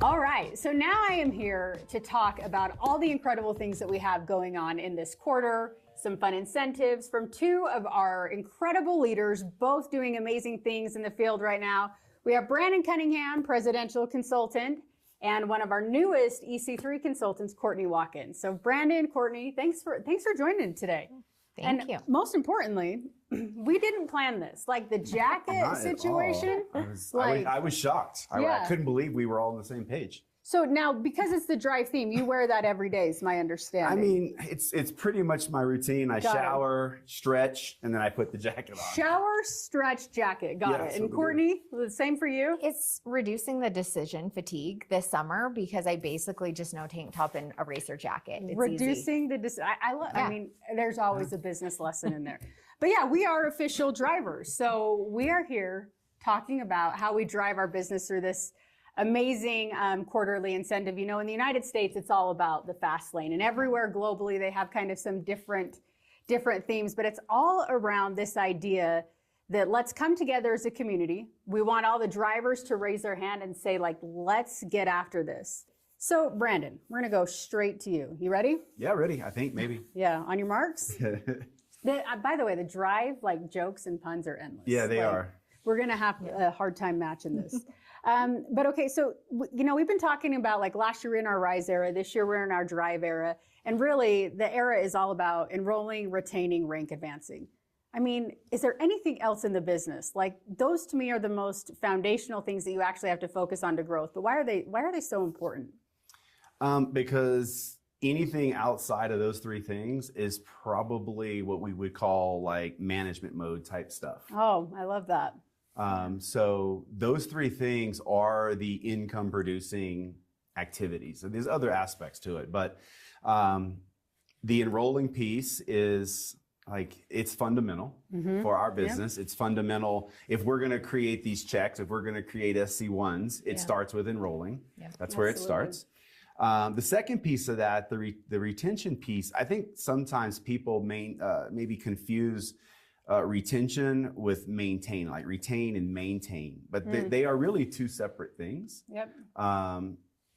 All right, so now I am here to talk about all the incredible things that we have going on in this quarter, some fun incentives from two of our incredible leaders, both doing amazing things in the field right now. We have Kristen Cunningham, presidential consultant, and one of our newest EC3 consultants, Courtney Watkins. So Brandon, Courtney, thanks for joining today. Thank you. Most importantly, we didn't plan this. Like the jacket situation. I was shocked. I couldn't believe we were all on the same page. So now, because it's the dry theme, you wear that every day is my understanding. I mean, it's pretty much my routine. I shower, stretch, and then I put the jacket on. Shower, stretch, jacket. Got it. And Courtney, the same for you? It's reducing the decision fatigue this summer because I basically just know tank top and a racer jacket. It's reducing the I mean, there's always a business lesson in there. But yeah, we are official drivers. So we are here talking about how we drive our business through this amazing quarterly incentive. You know, in the United States, it's all about the fast lane, and everywhere globally, they have kind of some different themes, but it's all around this idea that let's come together as a community. We want all the drivers to raise their hand and say, like, let's get after this. So Brandon, we're going to go straight to you. You ready? Yeah, ready. I think maybe. Yeah. On your marks. By the way, the drive, like, jokes and puns are endless. Yeah, they are. We're going to have a hard time matching this. But okay, so, you know, we've been talking about, like, last year we're in our rise era, this year we're in our drive era. And really the era is all about enrolling, retaining, rank advancing. I mean, is there anything else in the business? Like, those to me are the most foundational things that you actually have to focus on to growth. But why are they so important? Because anything outside of those three things is probably what we would call like management mode type stuff. Oh, I love that. So those three things are the income producing activities. And there's other aspects to it, but the enrolling piece is like, it's fundamental for our business. It's fundamental. If we're going to create these checks, if we're going to create SC1s, it starts with enrolling. That's where it starts. The second piece of that, the retention piece, I think sometimes people maybe confuse retention with maintain, like retain and maintain, but they are really two separate things. Yep.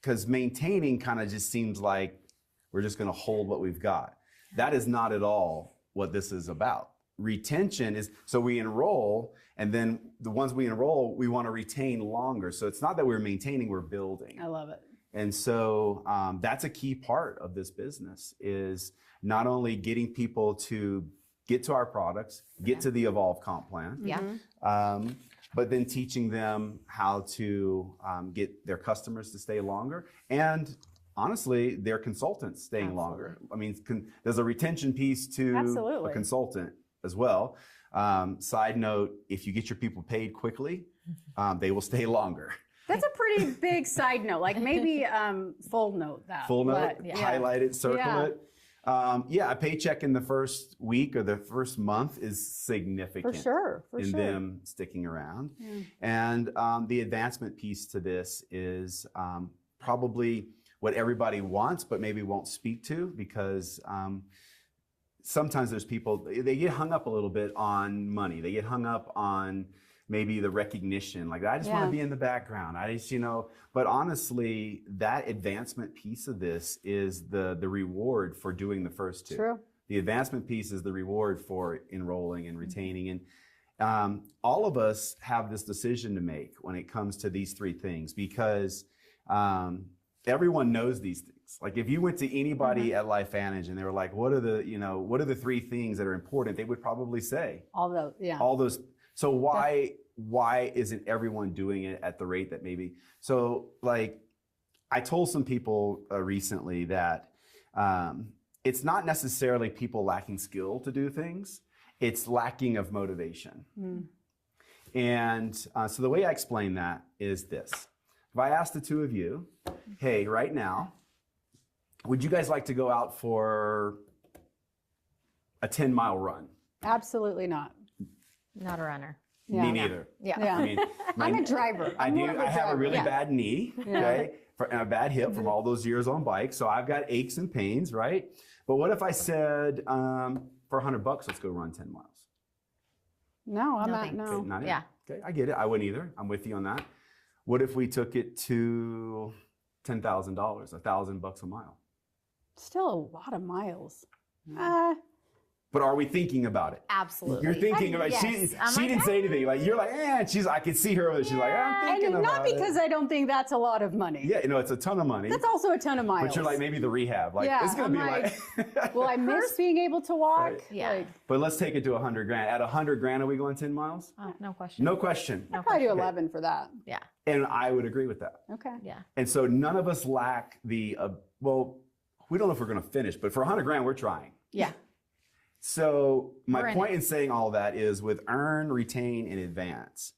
Because maintaining kind of just seems like we're just going to hold what we've got. That is not at all what this is about. Retention is, so we enroll, and then the ones we enroll, we want to retain longer. So it's not that we're maintaining, we're building. I love it. And so that's a key part of this business, is not only getting people to get to our products, get to the Evolve Comp Plan, but then teaching them how to get their customers to stay longer, and honestly, their consultants staying longer. I mean, there's a retention piece to a consultant as well. Side note, if you get your people paid quickly, they will stay longer. That's a pretty big side note. Like, maybe full note that. Full note, highlight it, circle it. A paycheck in the first week or the first month is significant. For sure. Them sticking around. And the advancement piece to this is probably what everybody wants, but maybe won't speak to, because sometimes there's people, they get hung up a little bit on money. They get hung up on maybe the recognition, like, I just want to be in the background. I just, but honestly, that advancement piece of this is the reward for doing the first two. True. The advancement piece is the reward for enrolling and retaining. And all of us have this decision to make when it comes to these three things, because everyone knows these things. Like, if you went to anybody at LifeVantage and they were like, what are the three things that are important? They would probably say all those. So why isn't everyone doing it at the rate that maybe? So, like, I told some people recently that it's not necessarily people lacking skill to do things. It's lacking of motivation. And so the way I explain that is this. If I asked the two of you, hey, right now, would you guys like to go out for a 10-mile run? Absolutely not. Not a runner. Me neither. I mean, I'm a driver. I have a really bad knee, okay, and a bad hip from all those years on bikes. So I've got aches and pains, right? But what if I said, for $100, let's go run 10 miles? No, I'm not. No. Okay, not okay, I get it. I wouldn't either. I'm with you on that. What if we took it to $10,000, $1,000 a mile. Still a lot of miles. But are we thinking about it? Absolutely. You're thinking about Yes. she didn't say anything. Like you're like, I can see her over there. She's like, I'm thinking And about not because I don't think that's a lot of money. Yeah, it's a ton of money. That's also a ton of miles. But you're like, maybe the rehab. Like, Yeah, it's going to be like. Will I miss being able to walk? Right. Yeah. Like, But let's take it to $100,000. At $100,000, are we going 10 miles? Oh, no question. No question. I'd probably do 11 for that. Yeah. And I would agree with that. Okay. Yeah. And so none of us lack the, well, we don't know if we're going to finish, but for $100,000, we're trying. Yeah. So We're my in point it. in saying all that is with earn, retain, and advance.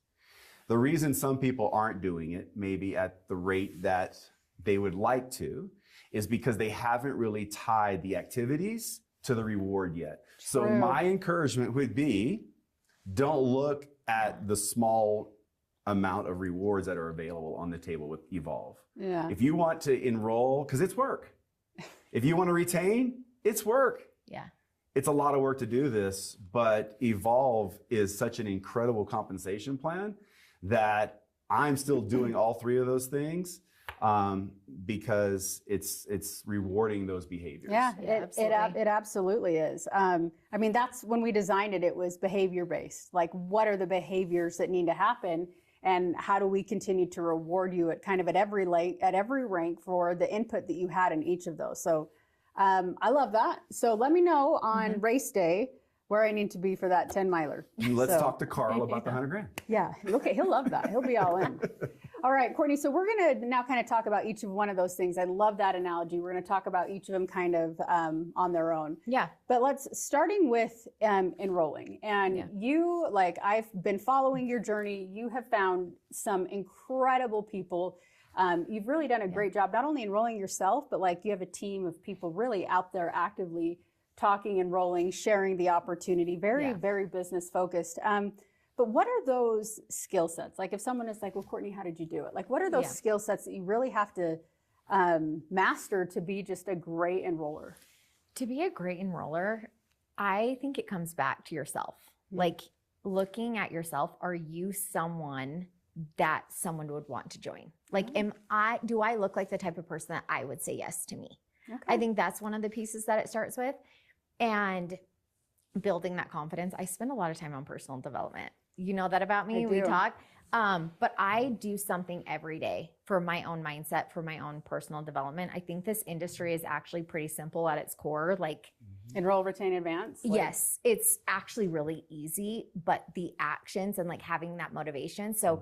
The reason some people aren't doing it, maybe at the rate that they would like to, is because they haven't really tied the activities to the reward yet. So True. my encouragement would be, don't look at the small amount of rewards that are available on the table with Evolve. Yeah. If you want to enroll, because it's work. If you want to retain, it's work. Yeah. It's a lot of work to do this, but Evolve is such an incredible compensation plan that I'm still doing all three of those things because it's rewarding those behaviors. Yeah, absolutely. it absolutely is. I mean, that's when we designed it, it was behavior based. Like, what are the behaviors that need to happen? And how do we continue to reward you at every rank for the input that you had in each of those? So I love that. So let me know on race day where I need to be for that 10 miler. Let's talk to Carl about the $100,000. Yeah. Okay. He'll love that. He'll be all in. All right, Courtney. So we're going to now kind of talk about each of one of those things. I love that analogy. We're going to talk about each of them kind of on their own. Yeah. But starting with enrolling. And you, like, I've been following your journey. You have found some incredible people. You've really done a great job, not only enrolling yourself, but like you have a team of people really out there actively talking, enrolling, sharing the opportunity, very business focused. But what are those skill sets? Like if someone is like, well, Courtney, how did you do it? Like, what are those skill sets that you really have to master to be just a great enroller? To be a great enroller, I think it comes back to yourself. Like looking at yourself, are you someone that someone would want to join? Like, do I look like the type of person that I would say yes to me? Okay. I think that's one of the pieces that it starts with. And building that confidence. I spend a lot of time on personal development. You know that about me. We talk. But I do something every day for my own mindset, for my own personal development. I think this industry is actually pretty simple at its core. Like, enroll, retain, advance. Yes, it's actually really easy, but the actions and like having that motivation. So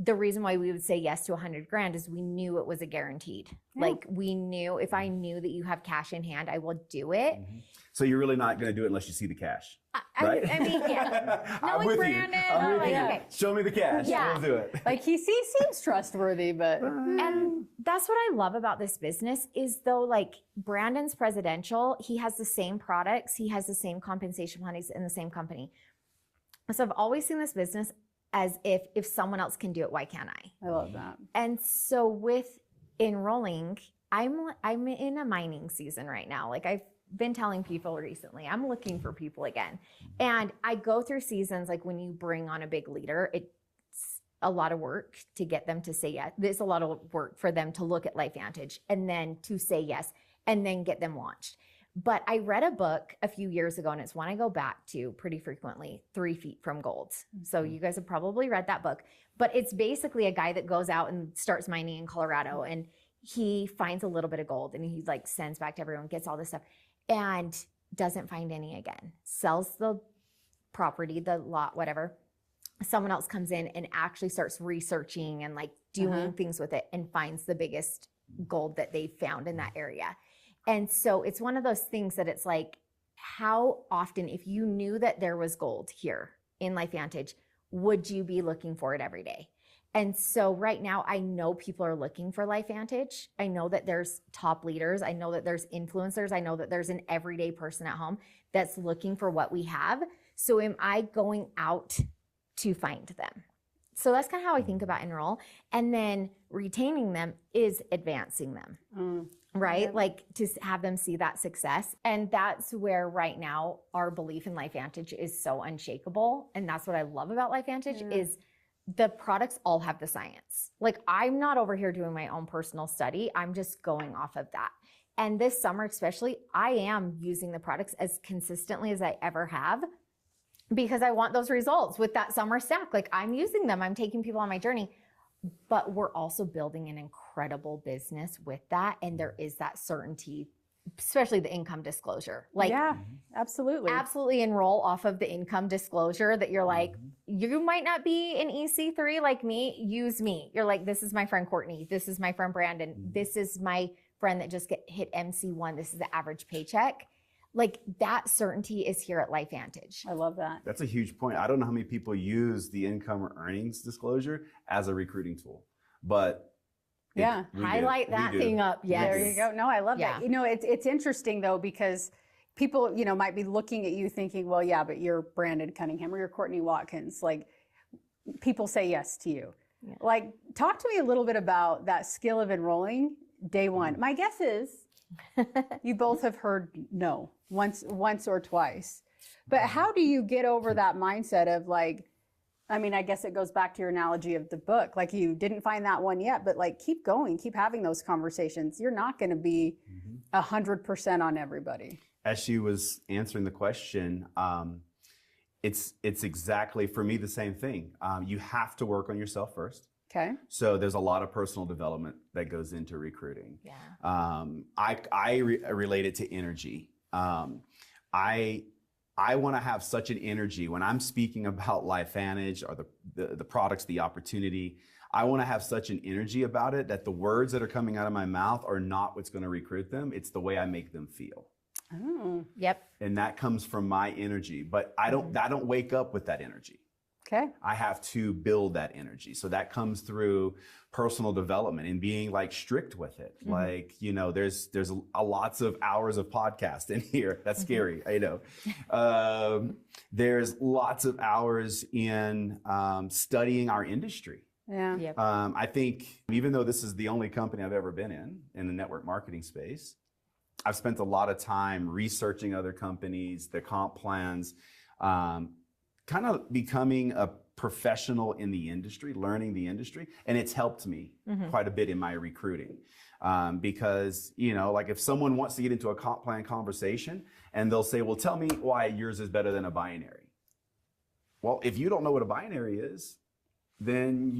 the reason why we would say yes to $100,000 is we knew it was a guaranteed. Like we knew if I knew that you have cash in hand, I will do it. So you're really not going to do it unless you see the cash, right? I mean, yeah. I'm with Brandon, you. I'm with like, you. okay. Show me the cash. Yeah. We'll do it. Like he seems trustworthy, but And that's what I love about this business is though, like Brandon's presidential, he has the same products, he has the same compensation plan, he's in the same company. So I've always seen this business as if someone else can do it, why can't I? I love that. And so with enrolling, I'm in a mining season right now. Like I've been telling people recently, I'm looking for people again. And I go through seasons, like when you bring on a big leader, it's a lot of work to get them to say yes. There's a lot of work for them to look at LifeVantage and then to say yes and then get them launched. But I read a book a few years ago, and it's one I go back to pretty frequently, 3 Feet from Gold. So you guys have probably read that book. But it's basically a guy that goes out and starts mining in Colorado, and he finds a little bit of gold, and he like sends back to everyone, gets all this stuff, and doesn't find any again. Sells the property, the lot, whatever. Someone else comes in and actually starts researching and like doing things with it and finds the biggest gold that they found in that area. And so it's one of those things that it's like, how often, if you knew that there was gold here in LifeVantage, would you be looking for it every day? And so right now, I know people are looking for LifeVantage. I know that there's top leaders. I know that there's influencers. I know that there's an everyday person at home that's looking for what we have. So am I going out to find them? So that's kind of how I think about enroll. And then retaining them is advancing them. Right? Yeah. Like to have them see that success. And that's where right now our belief in LifeVantage is so unshakable. And that's what I love about LifeVantage is the products all have the science. Like, I'm not over here doing my own personal study. I'm just going off of that. And this summer especially, I am using the products as consistently as I ever have because I want those results with that summer stack. Like, I'm using them. I'm taking people on my journey. But we're also building an incredible business with that. And there is that certainty, especially the income disclosure. Like, yeah, absolutely. Absolutely enroll off of the income disclosure that you're like, you might not be an EC3 like me, use me. You're like, this is my friend Courtney. This is my friend Brandon. This is my friend that just hit MC1. This is the average paycheck. Like, that certainty is here at LifeVantage. I love that. That's a huge point. I don't know how many people use the income or earnings disclosure as a recruiting tool, but yeah, highlight that thing up. Yes. There you go. No, I love Yeah. that. You know, it's interesting though, because people, you know, might be looking at you thinking, well, yeah, but you're Brandon Cunningham or you're Courtney Watkins. Like, people say yes to you. Yeah. Like, talk to me a little bit about that skill of enrolling day one. My guess is you both have heard no once or twice. But how do you get over that mindset of like, I mean, I guess it goes back to your analogy of the book. Like, you didn't find that one yet, but like, keep going, keep having those conversations. You're not going to be 100% on everybody. As she was answering the question, it's exactly for me the same thing. You have to work on yourself first. Okay. So there's a lot of personal development that goes into recruiting. Yeah. I relate it to energy. I want to have such an energy when I'm speaking about LifeVantage or the products, the opportunity. I want to have such an energy about it that the words that are coming out of my mouth are not what's going to recruit them. It's the way I make them feel. Oh. Yep. And that comes from my energy, but I don't wake up with that energy. Okay. I have to build that energy. So that comes through personal development and being like strict with it. Like, you know, there's lots of hours of podcast in here. That's scary. I know. There's lots of hours in studying our industry. Yeah. Yep. I think even though this is the only company I've ever been in the network marketing space, I've spent a lot of time researching other companies, their comp plans, kind of becoming a professional in the industry, learning the industry. And it's helped me quite a bit in my recruiting. Because, you know, like if someone wants to get into a comp plan conversation and they'll say, well, tell me why yours is better than a binary. Well, if you don't know what a binary is, then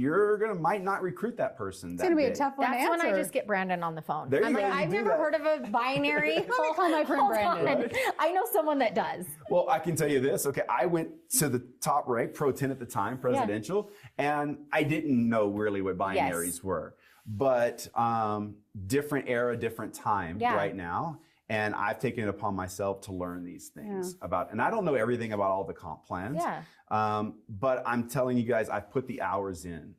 might not recruit that person. It's going to be a tough one to That's answer. when I just get Brandon on the phone. There you I'm go, like, you I've do never that. heard of a binary. Let me call my friend Hold Brandon. on. I know someone that does. Well, I can tell you this. Okay, I went to the top rank, Pro 10 at the time, presidential, and I didn't know really what binaries were. But different era, different time right now. And I've taken it upon myself to learn these things about, and I don't know everything about all the comp plans. But I'm telling you guys, I've put the hours in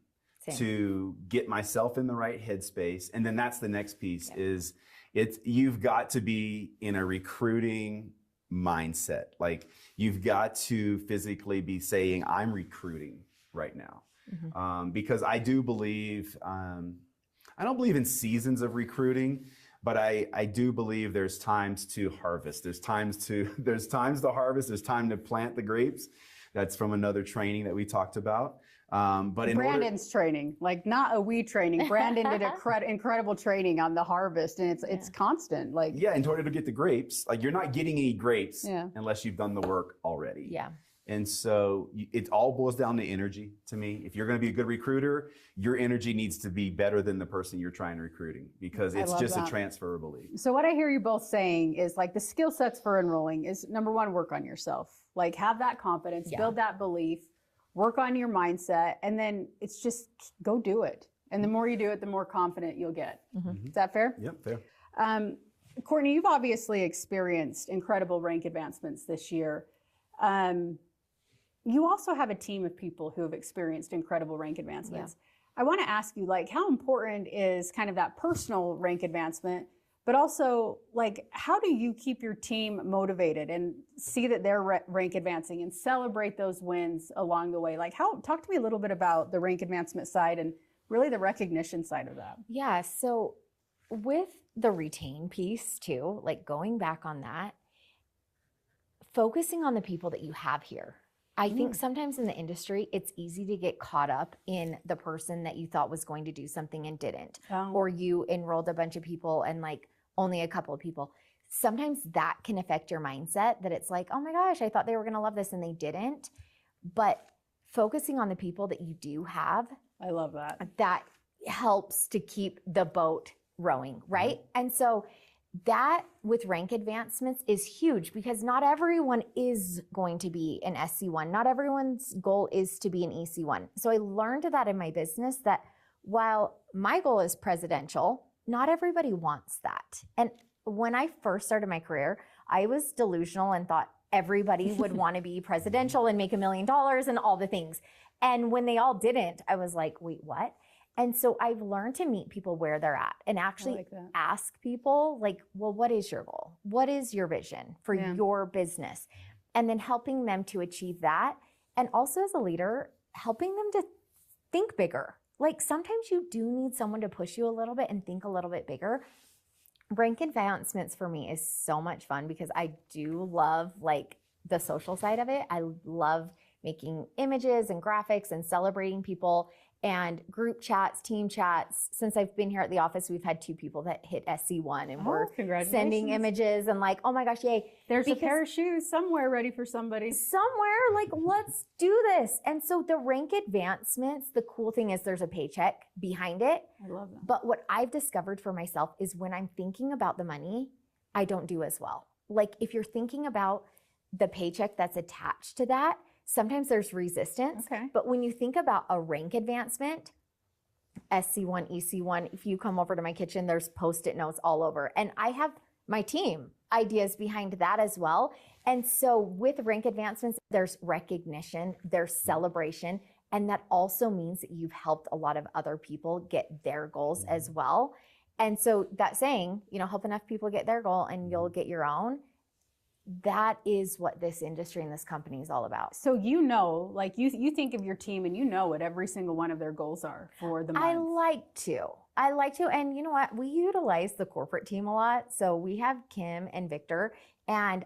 to get myself in the right headspace. And then that's the next piece is you've got to be in a recruiting mindset. Like, you've got to physically be saying, I'm recruiting right now. Because I do believe, I don't believe in seasons of recruiting, but I do believe there's times to harvest. There's times to harvest. There's time to plant the grapes. That's from another training that we talked about. But in Brandon's training, like not a we training. Brandon did incredible training on the harvest, and it's constant. Like, yeah, in order to get the grapes, like you're not getting any grapes unless you've done the work already. Yeah. And so it all boils down to energy to me. If you're going to be a good recruiter, your energy needs to be better than the person you're trying to recruiting, because it's just a transferable lead. So what I hear you both saying is like the skill sets for enrolling is number one, work on yourself. Like, have that confidence, build that belief, work on your mindset, and then it's just go do it. And the more you do it, the more confident you'll get. Is that fair? Yep, fair. Courtney, you've obviously experienced incredible rank advancements this year. You also have a team of people who have experienced incredible rank advancements. I want to ask you, like, how important is kind of that personal rank advancement, but also, like, how do you keep your team motivated and see that they're rank advancing and celebrate those wins along the way? Like, talk to me a little bit about the rank advancement side and really the recognition side of that. Yeah. So with the retain piece too, like going back on that, focusing on the people that you have here. I think sometimes in the industry, it's easy to get caught up in the person that you thought was going to do something and didn't. Or you enrolled a bunch of people and like only a couple of people. Sometimes that can affect your mindset, that it's like, oh my gosh, I thought they were going to love this and they didn't. But focusing on the people that you do have, I love that. That helps to keep the boat rowing, right? And so that with rank advancements is huge, because not everyone is going to be an SC1. Not everyone's goal is to be an EC1. So I learned that in my business, that while my goal is presidential, not everybody wants that. And when I first started my career, I was delusional and thought everybody would want to be presidential and make $1 million and all the things. And when they all didn't, I was like, wait, what? And so I've learned to meet people where they're at and actually ask people like, well, what is your goal? What is your vision for your business? And then helping them to achieve that. And also as a leader, helping them to think bigger. Like sometimes you do need someone to push you a little bit and think a little bit bigger. Rank advancements for me is so much fun because I do love like the social side of it. I love making images and graphics and celebrating people and group chats, team chats. Since I've been here at the office, we've had 2 people that hit SC1 and we're sending images and like, oh my gosh, yay. There's a pair of shoes somewhere ready for somebody. Somewhere, like, let's do this. And so the rank advancements, the cool thing is there's a paycheck behind it. I love that. But what I've discovered for myself is when I'm thinking about the money, I don't do as well. Like if you're thinking about the paycheck that's attached to that, sometimes there's resistance. But when you think about a rank advancement, SC1, EC1, if you come over to my kitchen, there's Post-it notes all over. And I have my team ideas behind that as well. And so with rank advancements, there's recognition, there's celebration, and that also means that you've helped a lot of other people get their goals as well. And so that saying, you know, help enough people get their goal and you'll get your own. That is what this industry and this company is all about. So you know, like you think of your team and you know what every single one of their goals are for the month. I like to. And you know what? We utilize the corporate team a lot. So we have Kim and Victor. And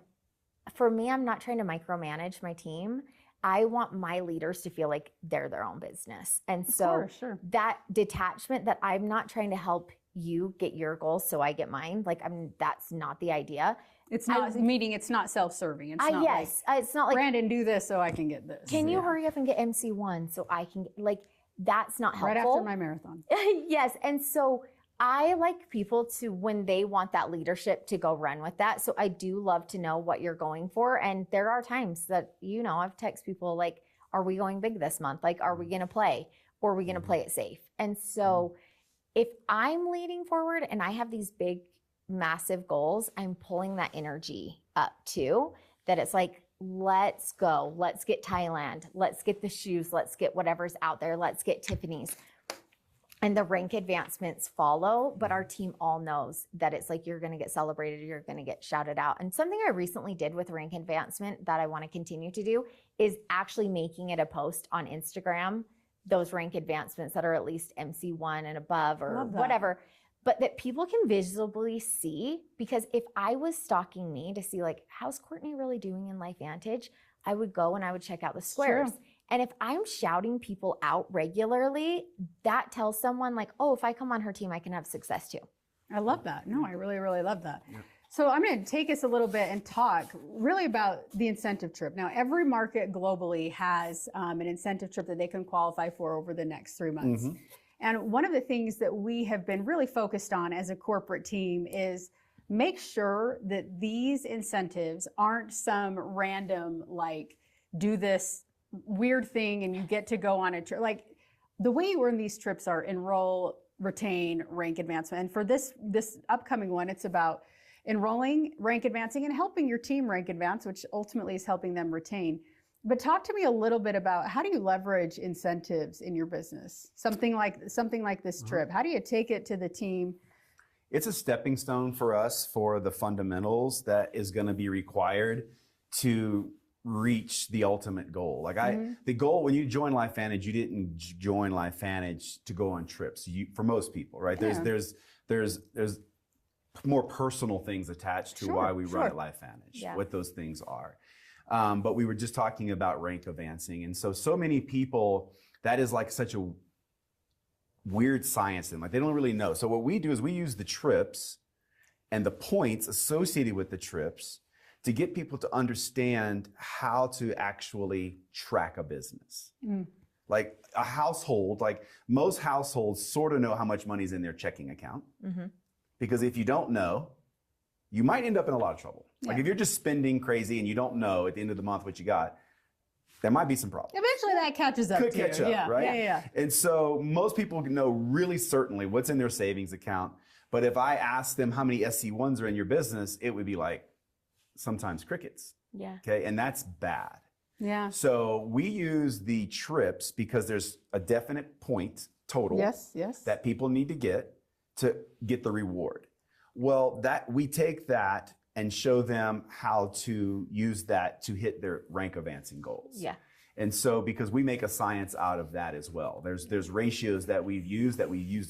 for me, I'm not trying to micromanage my team. I want my leaders to feel like they're their own business. And so that detachment, that I'm not trying to help you get your goals so I get mine. Like that's not the idea. It's not meaning it's not self-serving. It's not it's not like Brandon, do this so I can get this. Can you hurry up and get MC1 so I can get, like, that's not helpful. Right after my marathon. Yes. And so I like people to, when they want that leadership, to go run with that. So I do love to know what you're going for. And there are times that, you know, I've texted people like, are we going big this month? Like, are we going to play, or are we going to play it safe? And so if I'm leading forward and I have these big, massive goals, I'm pulling that energy up too, that it's like, let's go, let's get Thailand, let's get the shoes, let's get whatever's out there, let's get Tiffany's. And the rank advancements follow, but our team all knows that it's like, you're going to get celebrated, you're going to get shouted out. And something I recently did with rank advancement that I want to continue to do is actually making it a post on Instagram, those rank advancements that are at least MC1 and above or whatever, but that people can visibly see. Because if I was stalking me to see like, how's Courtney really doing in LifeVantage, I would go and I would check out the squares. And if I'm shouting people out regularly, that tells someone like, oh, if I come on her team, I can have success too. I love that. No, I really, really love that. Yeah. So I'm going to take us a little bit and talk really about the incentive trip. Now, every market globally has an incentive trip that they can qualify for over the next 3 months. Mm-hmm. And one of the things that we have been really focused on as a corporate team is make sure that these incentives aren't some random, like, do this weird thing and you get to go on a trip. Like, the way you earn these trips are enroll, retain, rank advancement. And for this upcoming one, it's about enrolling, rank advancing, and helping your team rank advance, which ultimately is helping them retain. But talk to me a little bit about, how do you leverage incentives in your business? Something like this trip. How do you take it to the team? It's a stepping stone for us for the fundamentals that is going to be required to reach the ultimate goal. Like the goal when you join LifeVantage, you didn't join LifeVantage to go on trips. For most people, right? Yeah. There's more personal things attached to why we run at LifeVantage. Yeah. What those things are. But we were just talking about rank advancing. And so many people, that is like such a weird science and like they don't really know. So what we do is we use the trips and the points associated with the trips to get people to understand how to actually track a business. Like a household, like most households sort of know how much money is in their checking account. Because if you don't know, you might end up in a lot of trouble. Like if you're just spending crazy and you don't know at the end of the month what you got, there might be some problems. Eventually that catches up Could to catch you. up, right? Yeah. And so most people know really certainly what's in their savings account. But if I ask them how many SC1s are in your business, it would be like sometimes crickets. Yeah. Okay. And that's bad. Yeah. So we use the trips because there's a definite point total Yes. that people need to get the reward. Well, that we take that and show them how to use that to hit their rank advancing goals. Yeah. And so because we make a science out of that as well. There's ratios that we've used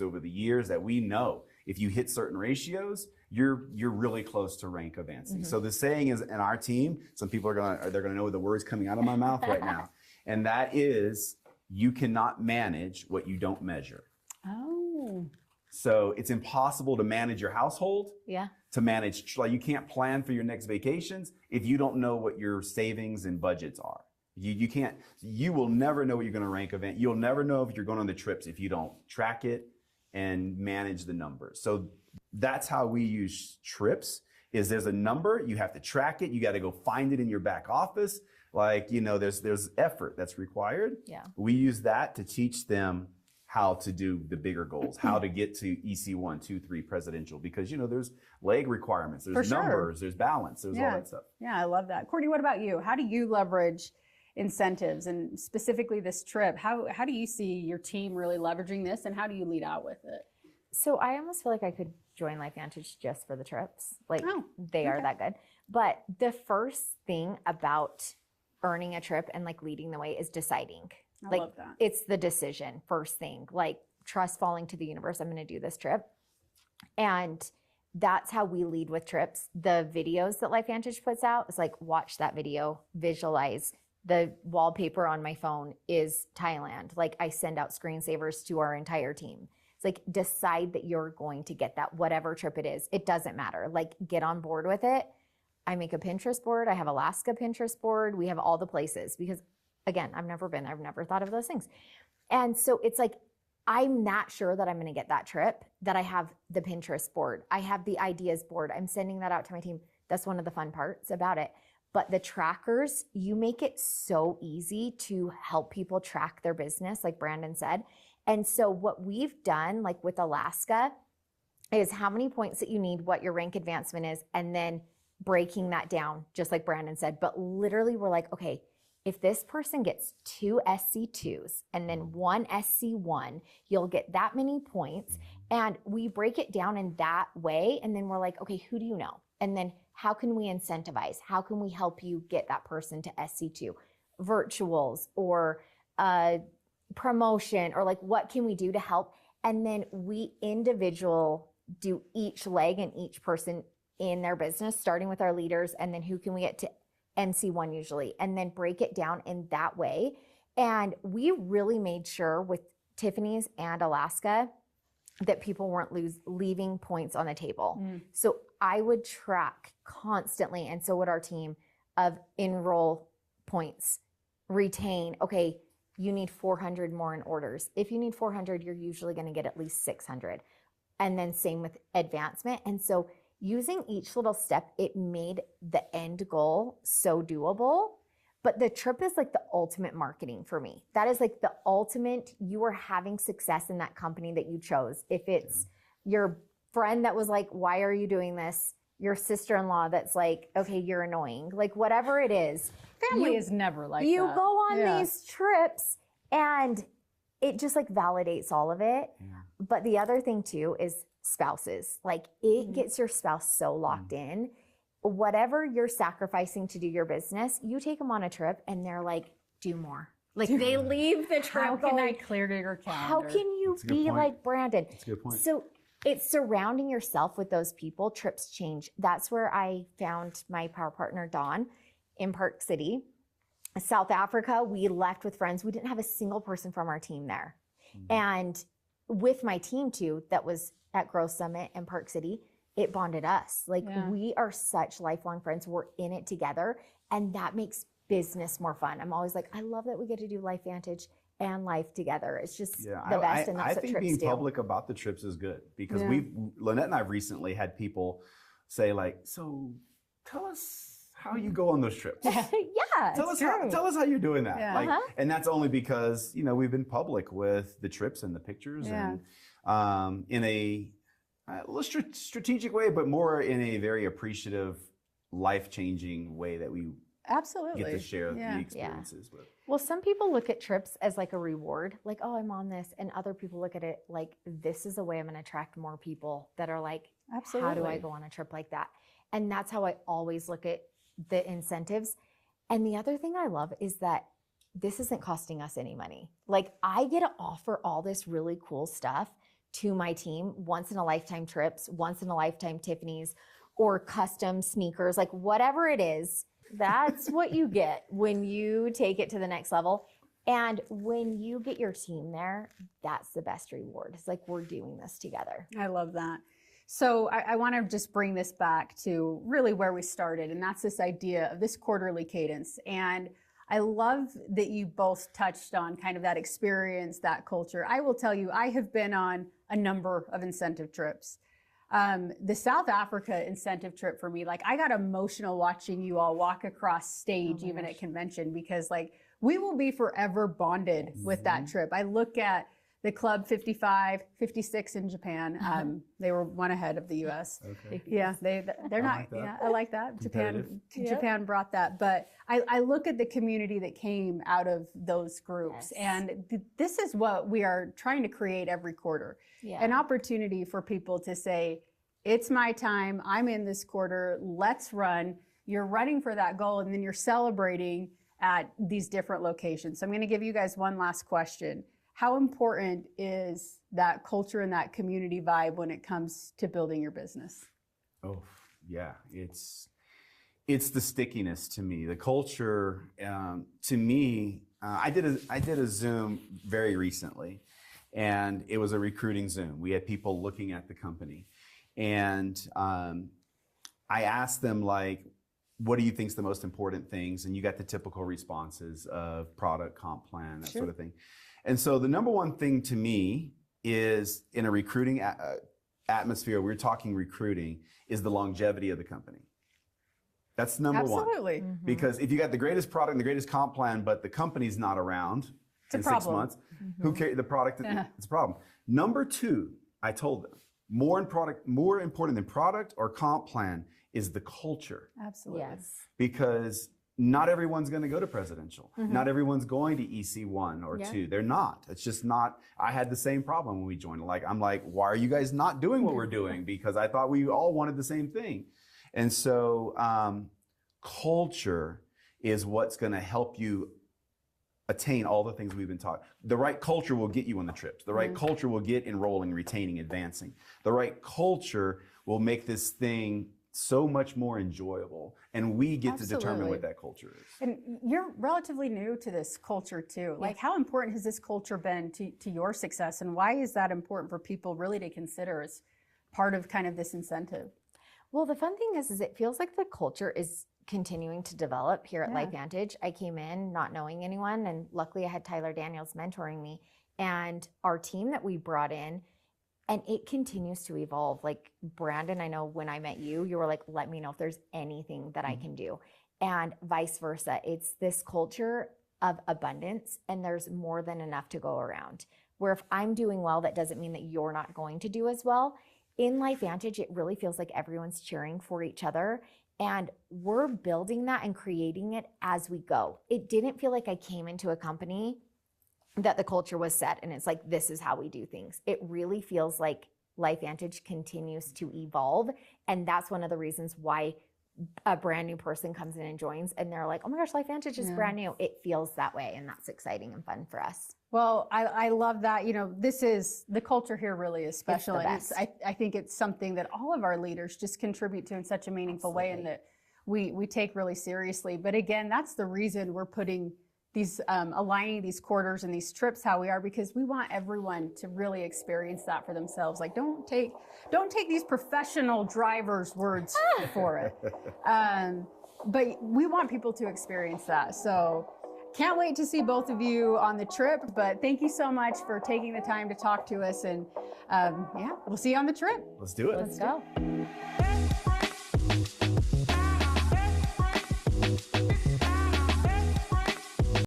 over the years that we know if you hit certain ratios, you're really close to rank advancing. So the saying is in our team, some people they're gonna know the words coming out of my mouth right now. And that is, you cannot manage what you don't measure. Oh. So it's impossible to manage your household. Yeah. To manage, like you can't plan for your next vacations if you don't know what your savings and budgets are. You can't, you will never know what you're going to rank event. You'll never know if you're going on the trips if you don't track it and manage the numbers. So that's how we use trips is there's a number, you have to track it. You got to go find it in your back office. Like, there's effort that's required. Yeah. We use that to teach them how to do the bigger goals, how to get to EC1, 2, 3 presidential, because, there's leg requirements, there's numbers, there's balance, there's all that stuff. Yeah, I love that. Courtney, what about you? How do you leverage incentives and specifically this trip? How do you see your team really leveraging this and how do you lead out with it? So I almost feel like I could join LifeVantage just for the trips. Like they are okay. that good. But the first thing about earning a trip and like leading the way is deciding. I love that. It's the decision first thing, like trust falling to the universe. I'm going to do this trip. And that's how we lead with trips. The videos that LifeVantage puts out is like, watch that video, visualize. The wallpaper on my phone is Thailand. Like I send out screensavers to our entire team. It's like, decide that you're going to get that, whatever trip it is. It doesn't matter. Like get on board with it. I make a Pinterest board. I have Alaska Pinterest board. We have all the places because again, I've never been there. I've never thought of those things. And so it's like, I'm not sure that I'm going to get that trip, that I have the Pinterest board. I have the ideas board. I'm sending that out to my team. That's one of the fun parts about it. But the trackers, you make it so easy to help people track their business, like Brandon said. And so what we've done, like with Alaska, is how many points that you need, what your rank advancement is, and then breaking that down, just like Brandon said. But literally we're like, okay, if this person gets 2 SC2s and then 1 SC1, you'll get that many points. And we break it down in that way. And then we're like, okay, who do you know? And then how can we incentivize? How can we help you get that person to SC2? Virtuals or promotion, or like what can we do to help? And then we do each leg and each person in their business, starting with our leaders, and then who can we get to NC1 usually, and then break it down in that way. And we really made sure with Tiffany's and Alaska that people weren't leaving points on the table. So I would track constantly, and so would our team, of enroll points, retain. Okay, you need 400 more in orders. If you need 400, you're usually going to get at least 600. And then same with advancement. And so using each little step, it made the end goal so doable. But the trip is like the ultimate marketing for me. That is like the ultimate, you are having success in that company that you chose. If it's your friend that was like, why are you doing this? Your sister-in-law that's like, okay, you're annoying. Like whatever it is. Family is never like you that. go on these trips and it just like validates all of it. But the other thing too is spouses. Like it gets your spouse so locked in. Whatever you're sacrificing to do your business, you take them on a trip and they're like, do more. Like they leave the trip. How can I clear to your calendar? How can you be like Brandon? That's a good point. So it's surrounding yourself with those people. Trips change. That's where I found my power partner, Dawn. in Park City. South Africa, we left with friends. We didn't have a single person from our team there. And with my team too, that was at Growth Summit and Park City, it bonded us. Like we are such lifelong friends. We're in it together, and that makes business more fun. I'm always like, I love that we get to do Life and life together. It's just the best, and that's I what think trips being do. public about the trips is good, because Lynette and I have recently had people say like, so tell us how you go on those trips. Tell us how you're doing that. Yeah. Like, and that's only because, you know, we've been public with the trips and the pictures, and in a strategic way, but more in a very appreciative, life-changing way that we get to share the experiences with. Well, some people look at trips as like a reward, like, oh, I'm on this. And other people look at it like, this is a way I'm going to attract more people that are like, how do I go on a trip like that? And that's how I always look at the incentives. And the other thing I love is that this isn't costing us any money. Like, I get to offer all this really cool stuff to my team, once in a lifetime trips, once in a lifetime Tiffany's, or custom sneakers, like whatever it is. That's what you get when you take it to the next level. And when you get your team there, that's the best reward. It's like, we're doing this together. I love that. So I want to just bring this back to really where we started, and that's this idea of this quarterly cadence. And I love that you both touched on kind of that experience, that culture. I will tell you, I have been on a number of incentive trips. The South Africa incentive trip for me, like, I got emotional watching you all walk across stage, even at convention, because like, we will be forever bonded with that trip. I look at the Club 55, 56 in Japan. They were one ahead of the US. Okay. Yeah, they're not, like that. yeah, I like that. Japan brought that. But I look at the community that came out of those groups. And this is what we are trying to create every quarter. An opportunity for people to say, it's my time, I'm in this quarter, let's run. You're running for that goal, and then you're celebrating at these different locations. So I'm gonna give you guys one last question. How important is that culture and that community vibe when it comes to building your business? Oh, yeah. It's the stickiness to me. The culture, to me, I did a Zoom very recently, and it was a recruiting Zoom. We had people looking at the company, and I asked them, like, what do you think is the most important things? And you got the typical responses of product, comp plan, that sort of thing. And so the number one thing to me is, in a recruiting atmosphere, we're talking recruiting, is the longevity of the company. That's number one. Absolutely. Because if you got the greatest product and the greatest comp plan, but the company's not around in 6 months, who cares? The product, it's a problem. Number two, I told them, more important than product or comp plan is the culture. Absolutely. Yes. Because not everyone's going to go to presidential. Not everyone's going to EC1 or 2. They're not. It's just not. I had the same problem when we joined. I'm like, why are you guys not doing what we're doing? Because I thought we all wanted the same thing. And so culture is what's going to help you attain all the things we've been taught. The right culture will get you on the trips. The right culture will get enrolling, retaining, advancing. The right culture will make this thing so much more enjoyable, and we get to determine what that culture is. And you're relatively new to this culture too. Like, how important has this culture been to your success, and why is that important for people really to consider as part of kind of this incentive? Well, the fun thing is it feels like the culture is continuing to develop here at LifeVantage. I came in not knowing anyone, and luckily I had Tyler Daniels mentoring me, and our team that we brought in, and it continues to evolve. Like, Brandon, I know when I met you, you were like, let me know if there's anything that I can do. And vice versa. It's this culture of abundance, and there's more than enough to go around. Where if I'm doing well, that doesn't mean that you're not going to do as well. In LifeVantage, it really feels like everyone's cheering for each other. And we're building that and creating it as we go. It didn't feel like I came into a company that the culture was set and it's like, this is how we do things. It really feels like LifeVantage continues to evolve. And that's one of the reasons why a brand new person comes in and joins and they're like, oh my gosh, LifeVantage is brand new. It feels that way, and that's exciting and fun for us. Well, I love that. You know, the culture here really is special. It's the best. I think it's something that all of our leaders just contribute to in such a meaningful way, and that we take really seriously. But again, that's the reason we're putting these, aligning these quarters and these trips how we are, because we want everyone to really experience that for themselves. Like, don't take these professional drivers' words for it. But we want people to experience that. So can't wait to see both of you on the trip, but thank you so much for taking the time to talk to us. And yeah, we'll see you on the trip. Let's do it. Let's go.